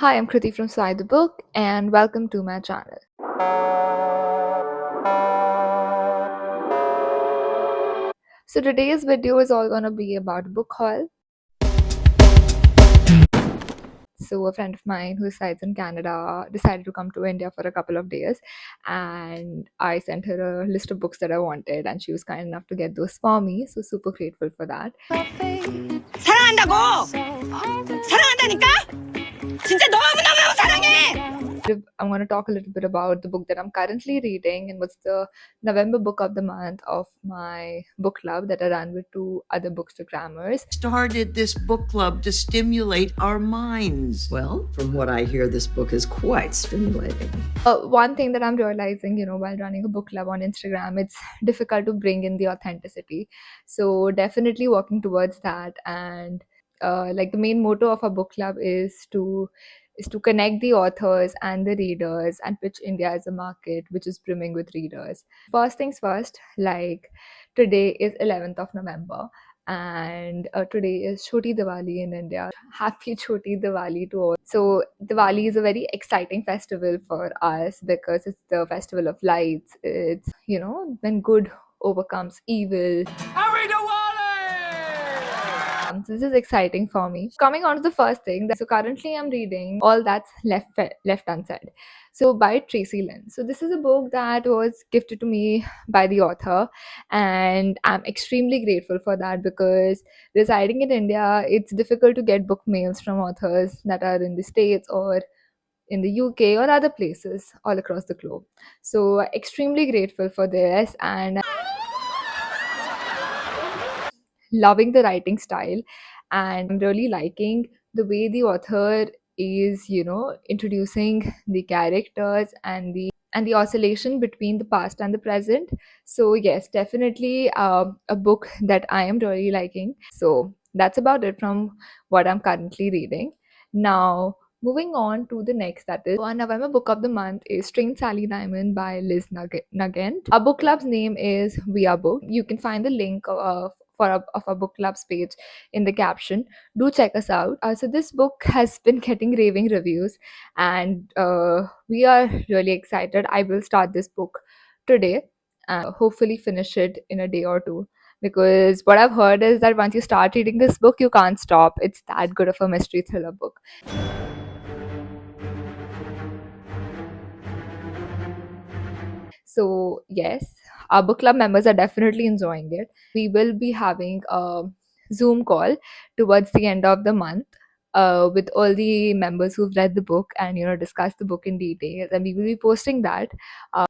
Hi, I'm Kriti from Side the Book, and welcome to my channel. So today's video is all gonna be about book haul. So a friend of mine who resides in Canada decided to come to India for a couple of days, and I sent her a list of books that I wanted, and she was kind enough to get those for me. So super grateful for that. 사랑한다고! 사랑한다니까? 진짜 너무너무 사랑해! I'm going to talk a little bit about the book that I'm currently reading and what's the November book of the month of my book club that I run with two other Bookstagrammers. Started this book club to stimulate our minds. Well, from what I hear, this book is quite stimulating. One thing that I'm realizing, while running a book club on Instagram, it's difficult to bring in the authenticity. So definitely working towards that. And like the main motto of our book club is to connect the authors and the readers and pitch India as a market which is brimming with readers. First things first, like today is 11th of November, and today is Choti Diwali in India. Happy Choti Diwali to all. So Diwali is a very exciting festival for us because it's the festival of lights. It's when good overcomes evil. Happy Diwali! So this is exciting for me. Coming on to the first thing, so currently I'm reading All That's Left Unsaid. So by Tracy Lynn. So this is a book that was gifted to me by the author, and I'm extremely grateful for that because residing in India, it's difficult to get book mails from authors that are in the States or in the UK or other places all across the globe. So extremely grateful for this and loving the writing style, and I'm really liking the way the author is introducing the characters and the oscillation between the past and the present. So yes, definitely a book that I am really liking. So that's about it from what I'm currently reading. Now moving on to the next, that is our November book of the month is Strange Sally Diamond by Liz Nugent. Our book club's name is We Are Book. You can find the link of our book club's page in the caption. Do check us out. So this book has been getting raving reviews, and we are really excited. I will start this book today and hopefully finish it in a day or two, because what I've heard is that once you start reading this book, you can't stop. It's that good of a mystery thriller book. So yes, our book club members are definitely enjoying it. We will be having a Zoom call towards the end of the month with all the members who've read the book and discuss the book in detail, and we will be posting that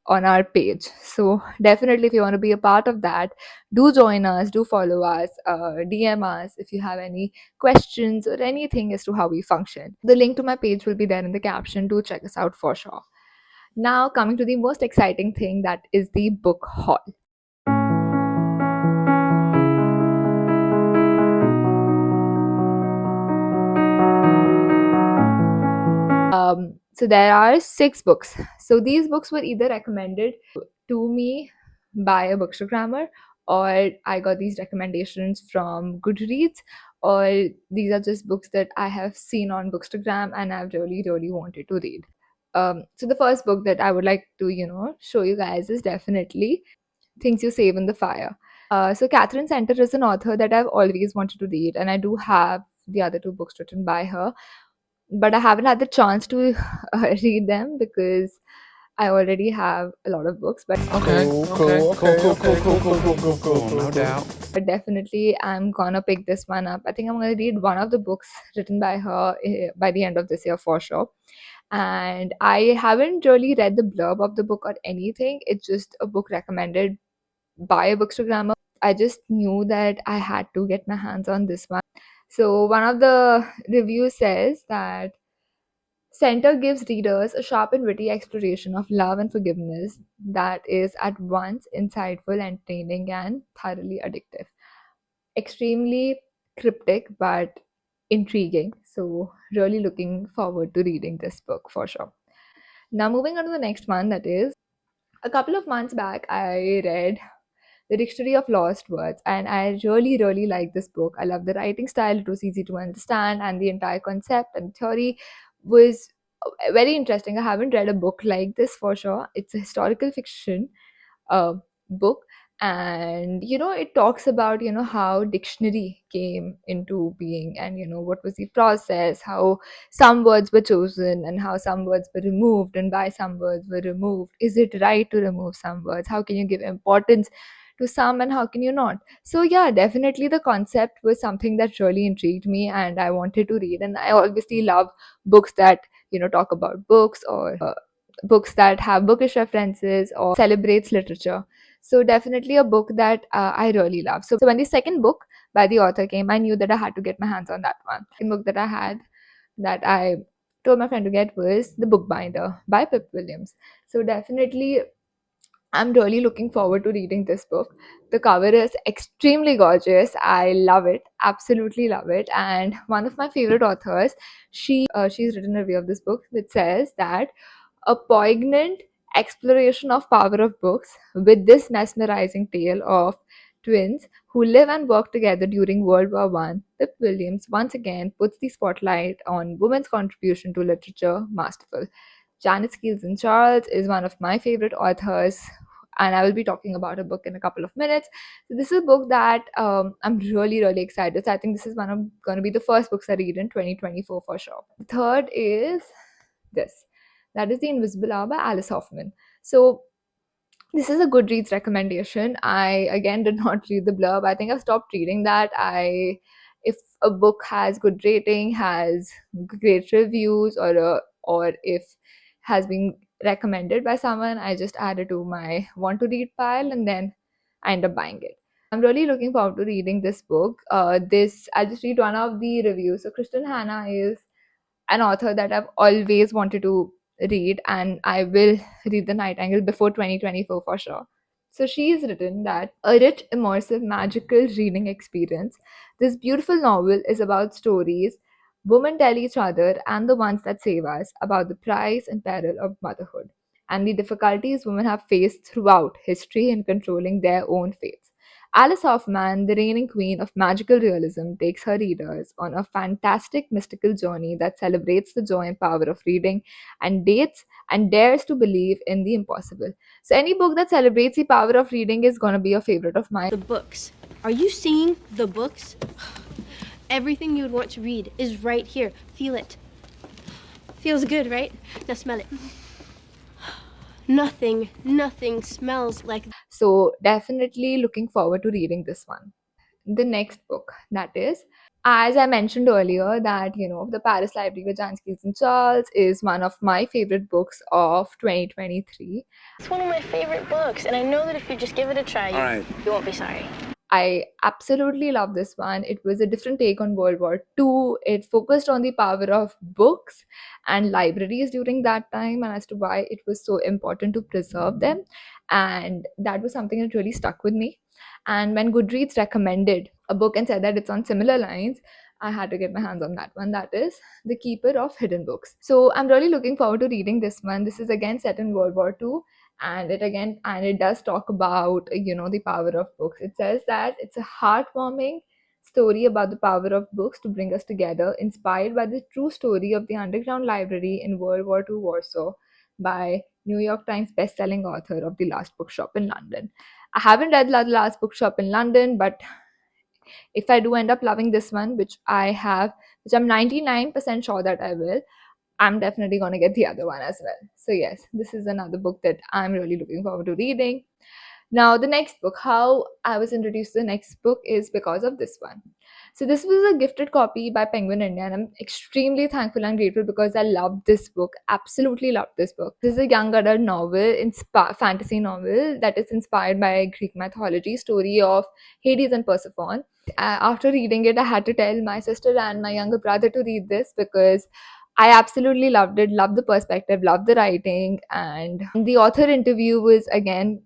on our page. So definitely, if you want to be a part of that, do join us, do follow us, DM us if you have any questions or anything as to how we function. The link to my page will be there in the caption. Do check us out for sure. Now, coming to the most exciting thing, that is the book haul. So there are 6 books. So these books were either recommended to me by a bookstagrammer, or I got these recommendations from Goodreads, or these are just books that I have seen on Bookstagram and I've really, really wanted to read. So the first book that I would like to, show you guys is definitely Things You Save in the Fire. So Catherine Center is an author that I've always wanted to read, and I do have the other 2 books written by her, but I haven't had the chance to read them because I already have a lot of books. But Cool. No doubt. but definitely I'm gonna pick this one up. I think I'm gonna read one of the books written by her by the end of this year for sure. And I haven't really read the blurb of the book or anything. It's just a book recommended by a bookstagrammer. I just knew that I had to get my hands on this one. So one of the reviews says that Center gives readers a sharp and witty exploration of love and forgiveness that is at once insightful, entertaining, and thoroughly addictive. Extremely cryptic but intriguing. So really looking forward to reading this book for sure. Now moving on to the next one, that is a couple of months back I read The Dictionary of Lost Words, and I really, really like this book. I love the writing style, it was easy to understand, and the entire concept and theory was very interesting. I haven't read a book like this for sure. It's a historical fiction book, and it talks about how dictionary came into being, and what was the process, how some words were chosen and how some words were removed, and why some words were removed. Is it right to remove some words? How can you give importance to some and how can you not? So yeah, definitely the concept was something that really intrigued me and I wanted to read. And I obviously love books that talk about books, or books that have bookish references or celebrates literature. So definitely a book that I really love. So when the second book by the author came, I knew that I had to get my hands on that one. The book that I had, that I told my friend to get, was The Bookbinder by Pip Williams. So definitely I'm really looking forward to reading this book. The cover is extremely gorgeous. I love it, absolutely love it. And one of my favorite authors, she's written a review of this book which says that a poignant exploration of power of books, with this mesmerizing tale of twins who live and work together during World War One. Pip Williams once again puts the spotlight on women's contribution to literature. Masterful. Janice Keelson Charles is one of my favorite authors, and I will be talking about a book in a couple of minutes. So this is a book that I'm really, really excited. So I think this is going to be the first books I read in 2024 for sure. The third is this. That is The Invisible Hour by Alice Hoffman. So this is a Goodreads recommendation. I again did not read the blurb. I think I've stopped reading that. If a book has good rating, has great reviews, or if has been recommended by someone, I just add it to my want to read pile and then I end up buying it. I'm really looking forward to reading this book. I'll just read one of the reviews. So Kristen Hanna is an author that I've always wanted to read, and I will read The Nightingale before 2024 for sure. So she's written that a rich, immersive, magical reading experience. This beautiful novel is about stories women tell each other and the ones that save us, about the price and peril of motherhood and the difficulties women have faced throughout history in controlling their own fates. Alice Hoffman, the reigning queen of magical realism, takes her readers on a fantastic mystical journey that celebrates the joy and power of reading and dates and dares to believe in the impossible. So, any book that celebrates the power of reading is going to be a favorite of mine. The books. Are you seeing the books? Everything you would want to read is right here. Feel it. Feels good, right? Now smell it. Nothing smells like. So, definitely looking forward to reading this one. The next book, that is, as I mentioned earlier, that the Paris Library with Janice Keelson Charles is one of my favorite books of 2023. It's one of my favorite books, and I know that if you just give it a try, you won't be sorry. I absolutely love this one. It was a different take on World War II. It focused on the power of books and libraries during that time, and as to why it was so important to preserve them. And that was something that really stuck with me. And when Goodreads recommended a book and said that it's on similar lines, I had to get my hands on that one. That is The Keeper of Hidden Books. So I'm really looking forward to reading this one. This is again set in World War II, and it does talk about the power of books. It says that it's a heartwarming story about the power of books to bring us together, inspired by the true story of the underground library in World War II Warsaw by New York Times best-selling author of The Last Bookshop in London. I haven't read The Last Bookshop in London, but if I do end up loving this one, which I'm 99% sure that I will, I'm definitely going to get the other one as well. So, yes, this is another book that I'm really looking forward to reading. Now, the next book, how I was introduced to the next book is because of this one. So, this was a gifted copy by Penguin India, and I'm extremely thankful and grateful because I loved this book, absolutely loved this book. This is a young adult novel, fantasy novel that is inspired by Greek mythology, story of Hades and Persephone. After reading it, I had to tell my sister and my younger brother to read this because I absolutely loved it, loved the perspective, loved the writing, and the author interview was again,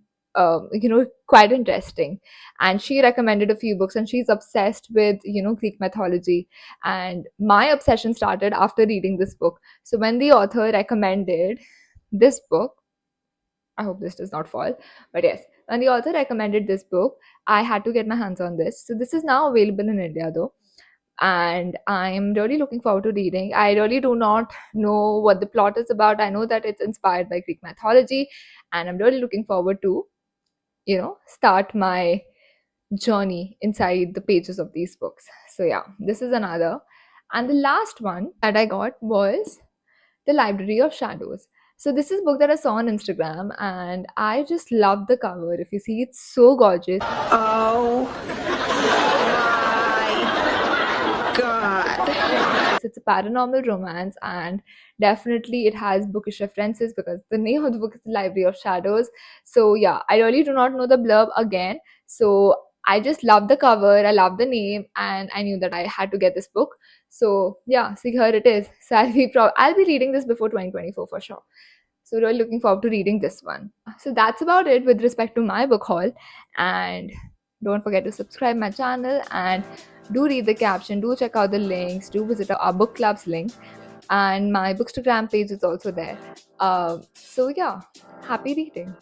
quite interesting. And she recommended a few books, and she's obsessed with, Greek mythology. And my obsession started after reading this book. So when the author recommended this book, I hope this does not fall, but yes, when the author recommended this book, I had to get my hands on this. So this is now available in India though. and I'm really looking forward to reading. I really do not know what the plot is about. I know that it's inspired by Greek mythology, and I'm really looking forward to, start my journey inside the pages of these books. So, yeah, this is another. And the last one that I got was The Library of Shadows. So, this is a book that I saw on Instagram, and I just love the cover. If you see, it's so gorgeous. Oh my god. It's a paranormal romance, and definitely it has bookish references because the name of the book is The Library of Shadows. So, yeah, I really do not know the blurb again. So, I just love the cover, I love the name, and I knew that I had to get this book. So, yeah, see, here it is. So, I'll be reading this before 2024 for sure. So, really looking forward to reading this one. So, that's about it with respect to my book haul. And don't forget to subscribe my channel, and do read the caption, do check out the links, do visit our book club's link, and my Bookstagram page is also there. So yeah, happy reading.